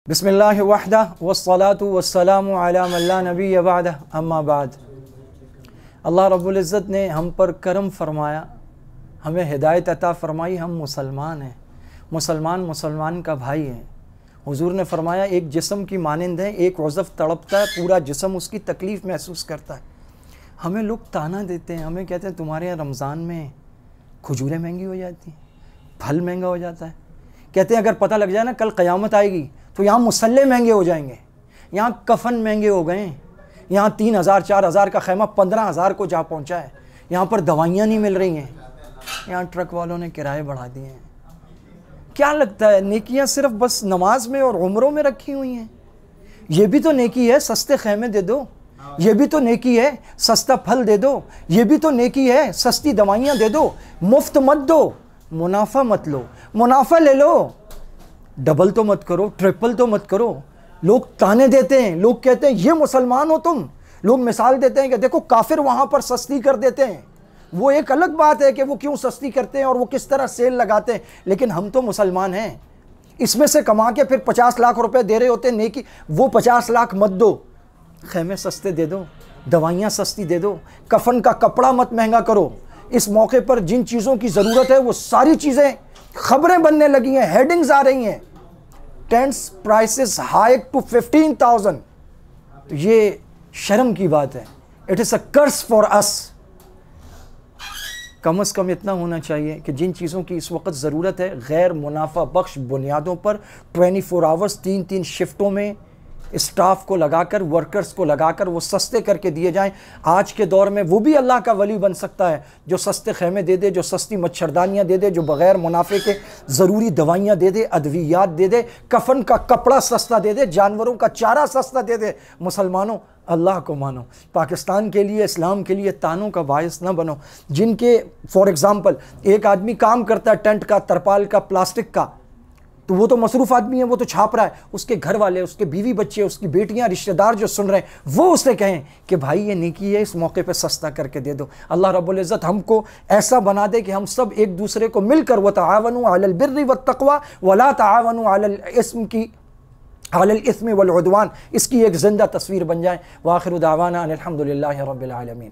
بسم اللہ وحدہ والصلاة والسلام علی من لا نبی بعدہ اما بعد۔ اللہ رب العزت نے ہم پر کرم فرمایا، ہمیں ہدایت عطا فرمائی، ہم مسلمان ہیں۔ مسلمان کا بھائی ہے۔ حضور نے فرمایا ایک جسم کی مانند ہے، ایک عضو تڑپتا ہے، پورا جسم اس کی تکلیف محسوس کرتا ہے۔ ہمیں لوگ تانا دیتے ہیں، ہمیں کہتے ہیں تمہارے یہاں رمضان میں کھجوریں مہنگی ہو جاتی ہیں، پھل مہنگا ہو جاتا ہے۔ کہتے ہیں اگر پتہ لگ جائے نا کل قیامت آئے گی تو یہاں مسلح مہنگے ہو جائیں گے، یہاں کفن مہنگے ہو گئے ہیں، یہاں 3000 4000 کا خیمہ 15000 کو جا پہنچا ہے، یہاں پر دوائیاں نہیں مل رہی ہیں، یہاں ٹرک والوں نے کرائے بڑھا دیے ہیں۔ کیا لگتا ہے نیکیاں صرف بس نماز میں اور عمروں میں رکھی ہوئی ہیں؟ یہ بھی تو نیکی ہے، سستے خیمے دے دو، یہ بھی تو نیکی ہے، سستا پھل دے دو، یہ بھی تو نیکی ہے، سستی دوائیاں دے دو، مفت مت دو، منافع مت لو، منافع لے لو، ڈبل تو مت کرو، ٹرپل تو مت کرو۔ لوگ تانے دیتے ہیں، لوگ کہتے ہیں یہ مسلمان ہو تم، لوگ مثال دیتے ہیں کہ دیکھو کافر وہاں پر سستی کر دیتے ہیں۔ وہ ایک الگ بات ہے کہ وہ کیوں سستی کرتے ہیں اور وہ کس طرح سیل لگاتے ہیں، لیکن ہم تو مسلمان ہیں، اس میں سے کما کے پھر 50 لاکھ روپے دے رہے ہوتے ہیں نیکی، وہ 50 لاکھ مت دو، خیمے سستے دے دو، دوائیاں سستی دے دو، کفن کا کپڑا مت مہنگا کرو۔ اس موقع پر جن چیزوں کی ضرورت ہے وہ ساری چیزیں خبریں بننے لگی ہیں، ہیڈنگز آ رہی ہیں، ٹینٹس پرائسز ہائیک ٹو 15,000۔ تو یہ شرم کی بات ہے، it is a Chris for اس۔ کم از کم اتنا ہونا چاہیے کہ جن چیزوں کی اس وقت ضرورت ہے غیر منافع بخش بنیادوں پر 24 آورز 3 شفٹوں میں اسٹاف کو لگا کر، ورکرز کو لگا کر وہ سستے کر کے دیے جائیں۔ آج کے دور میں وہ بھی اللہ کا ولی بن سکتا ہے جو سستے خیمے دے دے، جو سستی مچھردانیاں دے دے، جو بغیر منافع کے ضروری دوائیاں دے دے، ادویات دے دے، کفن کا کپڑا سستا دے دے، جانوروں کا چارہ سستا دے دے۔ مسلمانوں اللہ کو مانو، پاکستان کے لیے، اسلام کے لیے تانوں کا باعث نہ بنو۔ جن کے فار ایگزامپل ایک آدمی کام کرتا ہے ٹینٹ کا، ترپال کا، پلاسٹک کا، تو وہ تو مصروف آدمی ہے، وہ تو چھاپ رہا ہے، اس کے گھر والے، اس کے بیوی بچے، اس کی بیٹیاں، رشتہ دار جو سن رہے ہیں وہ اسے کہیں کہ بھائی یہ نیکی ہے، اس موقع پہ سستا کر کے دے دو۔ اللہ رب العزت ہم کو ایسا بنا دے کہ ہم سب ایک دوسرے کو مل کر وَتَعَاوَنُوا عَلَى الْبِرِّ وَالتَّقْوَى وَلَا تَعَاوَنُوا عَلَى الْإِثْمِ وَالْعُدْوَانِ، اس کی ایک زندہ تصویر بن جائیں۔ وآخر دعوانا ان الحمد للہ رب العالمین۔